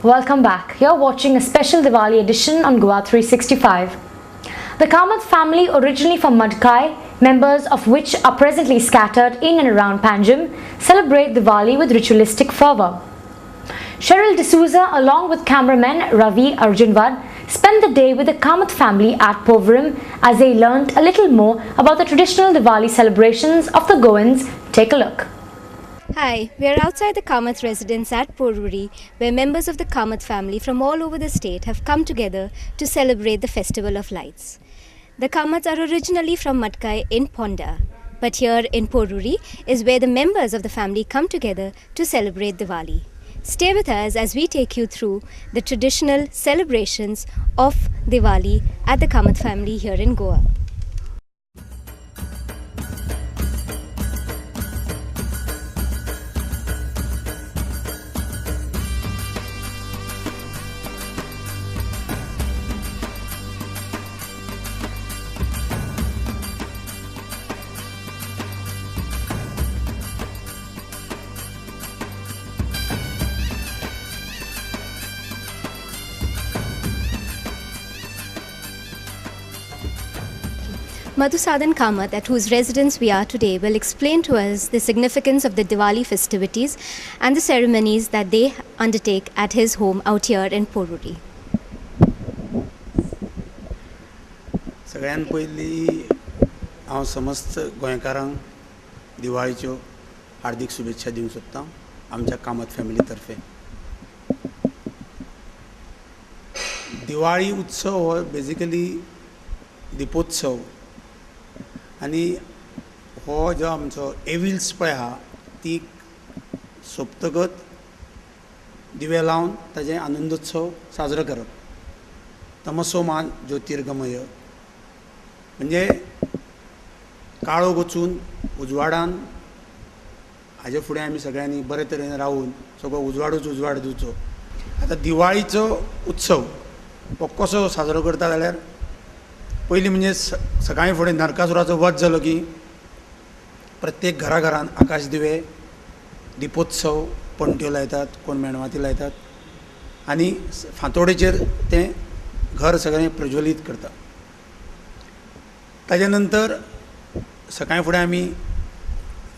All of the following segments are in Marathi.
Welcome back. You're watching a special Diwali edition on Goa 365. The Kamath family, originally from Madkai, members of which are presently scattered in and around Panjim, celebrate Diwali with ritualistic fervour. Cheryl D'Souza, along with cameraman Ravi Arjunwad, spent the day with the Kamath family at Povaram as they learnt a little more about the traditional Diwali celebrations of the Goans. Take a look. Hi, we are outside the Kamath residence at Porvorim, where members of the Kamath family from all over the state have come together to celebrate the Festival of Lights. The Kamaths are originally from Matkai in Ponda, but here in Porvorim is where the members of the family come together to celebrate Diwali. Stay with us as we take you through the traditional celebrations of Diwali at the Kamath family here in Goa. Madhusadan Kamath, at whose residence we are today, will explain to us the significance of the Diwali festivities and the ceremonies that they undertake at his home out here in Porvorim. सगळ्यान पयली हांव समस्त गोंयकारांक दिवाळीच्यो हार्दिक शुभेच्छा दिवंक सोदतां आमच्या कामत फॅमिली तर्फे. दिवाळी उत्सव हो बेजिकली दिपोत्सव आनी हो जो आमचो एविल्स पळय आहा ती सोंपतकच दिवे लावन ताजें आनंदोत्सव साजरो करप. तमसो मा ज्योतिर्गमय म्हणजे काळोख वचून उजवाडान हाजे फुडें आमी सगळ्यांनी बरे तरेन रावून सगळो उजवाडूच उजवाड दिवचो. आतां दिवाळीचो उत्सव हो कसो साजरो करता जाल्यार पयलीं म्हणजे सकाळी फुडें नरकासुराचो वध जालो की प्रत्येक घराघरान आकाश दिवे दिपोत्सव पणट्यो लायतात, कोण मेणवाती लायतात आनी फांतोडेचेर तें घर सगळें प्रज्वलीत करता. ताजे नंतर सकाळी फुडें आमी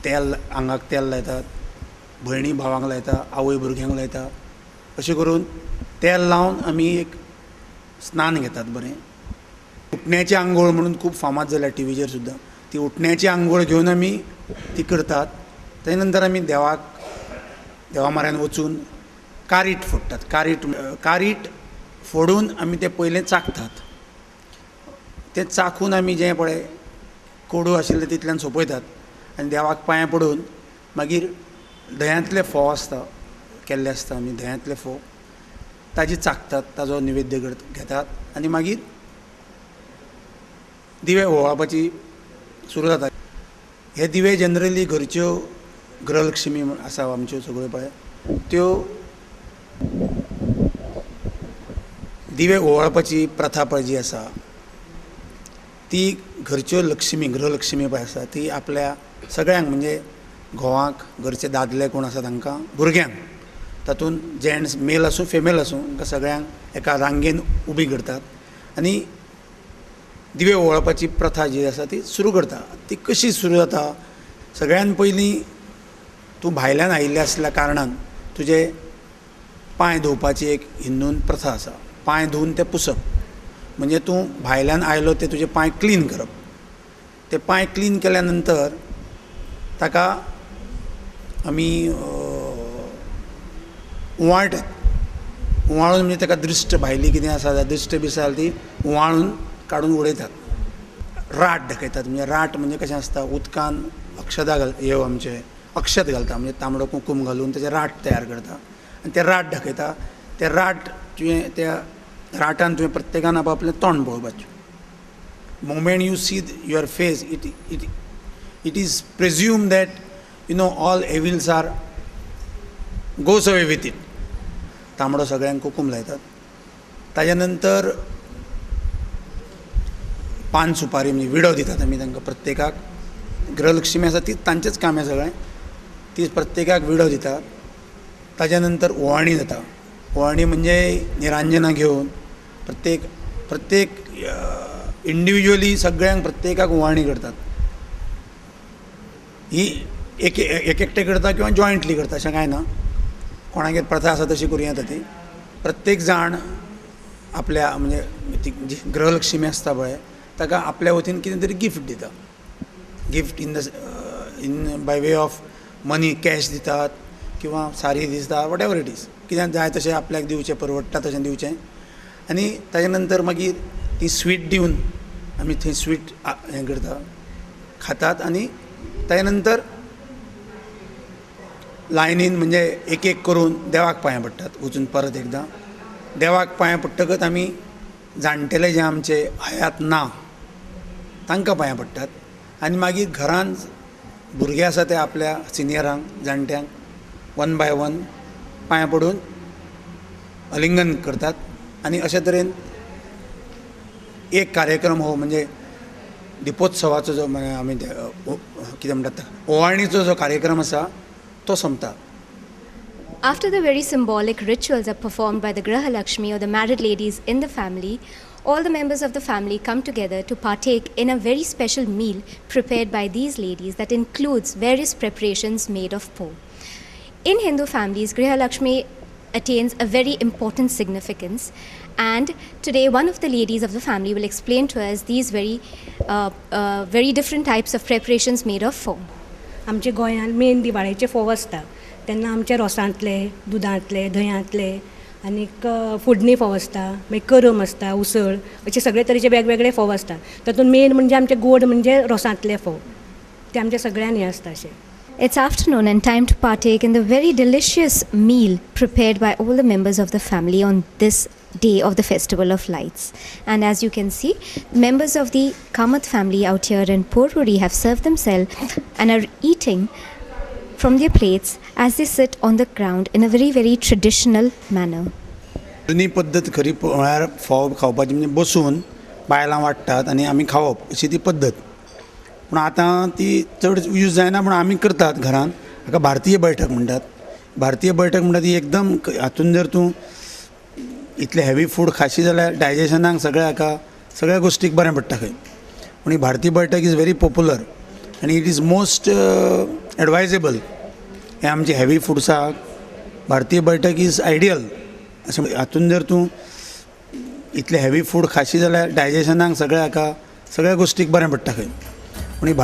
तेल आंगाक तेल लायतात, भयणी भावांक लायता, आवय भुरग्यांक लायता. अशें करून तेल लावन आमी एक स्नान घेतात बरें. उठण्याची आंघोळ म्हणून खूब फामाद जाल्या टीव्हीचेर सुद्दां. ती उठण्याची आंघोळ घेवन आमी ती करतात. ताजे नंतर आमी देवा म्हऱ्यान वचून कारीट फोडटात. कारीट फोडून आमी तें पयलें चाखतात. तें चाखून आमी जें पळय कोडू आशिल्लें तितल्यान सोंपयतात आनी देवाक पांयां पडून मागीर धंयातले फोव आसता केल्ले आसता आमी धंयातले फोव ताजी चाखतात, ताजो निवेद्य घेतात आनी मागीर दिवे ओवाळपाची सुरू जाता. हे दिवे जनरली घरच्यो गृहलक्ष्मी आसा आमच्यो सगळ्यो पळय त्यो दिवे ओवाळपाची प्रथा पळय जी आसा ती घरच्यो लक्ष्मी गृहलक्ष्मी पळय आसा ती आपल्या सगळ्यांक म्हणजे घोवाक घरचे दादले कोण आसा तांकां भुरग्यांक तातूंत जेंट्स मेल आसूं फिमेल आसूं तांकां सगळ्यांक एका रांगेन उबी करतात आनी दिवे ओवाळपाची प्रथा जी आसा ती सुरू करता. ती कशी सुरू जाता? सगळ्यान पयलीं तूं भायल्यान आयिल्लें आसल्या कारणान तुजे पांय धुवपाची एक हिंदून प्रथा आसा. पांय धुवन ते पुसप म्हणजे तूं भायल्यान आयलो ते तुजे पांय क्लीन करप. ते पांय क्लीन केल्या नंतर ताका आमी उवाळटात. उवाळून म्हणजे ताका दृश्ट भायली कितें आसा जाल्यार दृश्ट बी आसा ती उवाळून काडून उडयतात. राट दाखयतात. म्हणजे राट म्हणजे कशें आसता उदकान अक्षता हे आमचे अक्षत घालता म्हणजे तांबडो कुंकूम घालून तेजे राट तयार करता आनी ते राट दाखयता. ते राट तुवें त्या राटान तुवें प्रत्येकान आपआपलें तोंड पळोवपाचें. Moment you see your face it is presume that all evils are goes away with it. तांबडो सगळ्यांक कुंकूम लायतात. ताज्या नंतर पान सुपारी म्हणजे विडो दितात आमी तांकां प्रत्येकाक. गृहलक्ष्मी आसा ती तांचेंच काम हें सगळें. ती प्रत्येकाक विडो दितात. ताज्या नंतर ओवाळणी जाता. ओवाळणी म्हणजे निरांजनां घेवन प्रत्येक इंडिविज्युअली सगळ्यांक प्रत्येकाक ओवाळणी करतात. ही एकटे करता किंवा जॉयंटली करता अशें कांय ना. कोणागेर प्रथा आसा तशी करूं येता ती. प्रत्येक जाण आपल्या म्हणजे ती जी गृहलक्ष्मी आसता पळय ताका आपल्या वतीन कितें तरी गिफ्ट दिता. Gift in by way of money cash दितात किंवा साडी दितात वॉट एवर इट इज. कित्याक जाय तशें आपल्याक दिवचें परवडटा तशें दिवचें. आनी ताजे नंतर मागीर ती स्वीट दिवन आमी थंय स्वीट हें करता खातात आनी ताजे नंतर लायनीन म्हणजे एक एक करून देवाक पांयां पडटात वचून परत एकदां. देवाक पांयां पडटकच आमी जाणटेले जे आमचे हयात ना तांकां पांयां पडटात आनी मागीर घरान भुरगे आसा ते आपल्या सिनियरांक जाणट्यांक वन बाय वन पांयां पडून अलिंगन करतात. आनी अशे तरेन एक कार्यक्रम हो म्हणजे दिपोत्सवाचो जो आमी कितें म्हणटात ओवाळणीचो जो कार्यक्रम आसा तो सोंपता. After the very symbolic rituals are performed by the Graha Lakshmi or the married ladies in the family, all the members of the family come together to partake in a very special meal prepared by these ladies that includes various preparations made of po. In Hindu families, Graha Lakshmi attains a very important significance, and today one of the ladies of the family will explain to us these very different types of preparations made of po. आमच्या गोंयांत मेन दिवाळेचे फोव आसता तेन्ना आमचे रोसांतले, दुदांतले, धंयातले आनीक फोडणी फोव आसता, मागीर करम आसता, उसळ अशे सगळे तरेचे वेगवेगळे फोव आसता. तातूंत मेन म्हणजे आमचे गोड म्हणजे रोसांतले फोव ते आमच्या सगळ्यांक हें आसता अशें. It's afternoon and time to partake in the very delicious meal prepared by all the members of the family on this day of the Festival of Lights. And as you can see, members of the Kamath family out here in Poruri have served themselves and are eating from their plates as they sit on the ground in a very, very traditional manner. जुनी पद्दत खरी म्हळ्यार फोव खावपाची म्हणजे बसून बायलां वाडटात आनी आमी खावप अशी ती पद्दत. पूण आतां ती चड यूज जायना पूण आमी करतात घरान. हाका भारतीय बैठक म्हणटात. भारतीय बैठक म्हणटा ती एकदम हातून जर तूं इतलें हेवी फूड खाशी जाल्यार डायजेशनाक सगळ्या गोश्टीक बरें पडटा खंय. पूण ही भारतीय बैठक इज व्हेरी पॉप्युलर आनी इट इज मोस्ट एडवायजेबल. हे आमचे हेवी फुड्साक भारतीय बैठक इज आयडियल. अशें हातून जर तूं इतलें हेवी फूड खाशी जाल्यार डायजेशनाक सगळ्या गोश्टीक बरें पडटा खंय. पूण ही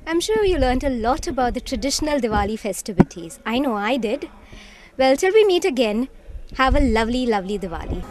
I'm sure you learnt a lot about the traditional Diwali festivities. I know I did. Well, till we meet again, have a lovely, lovely Diwali.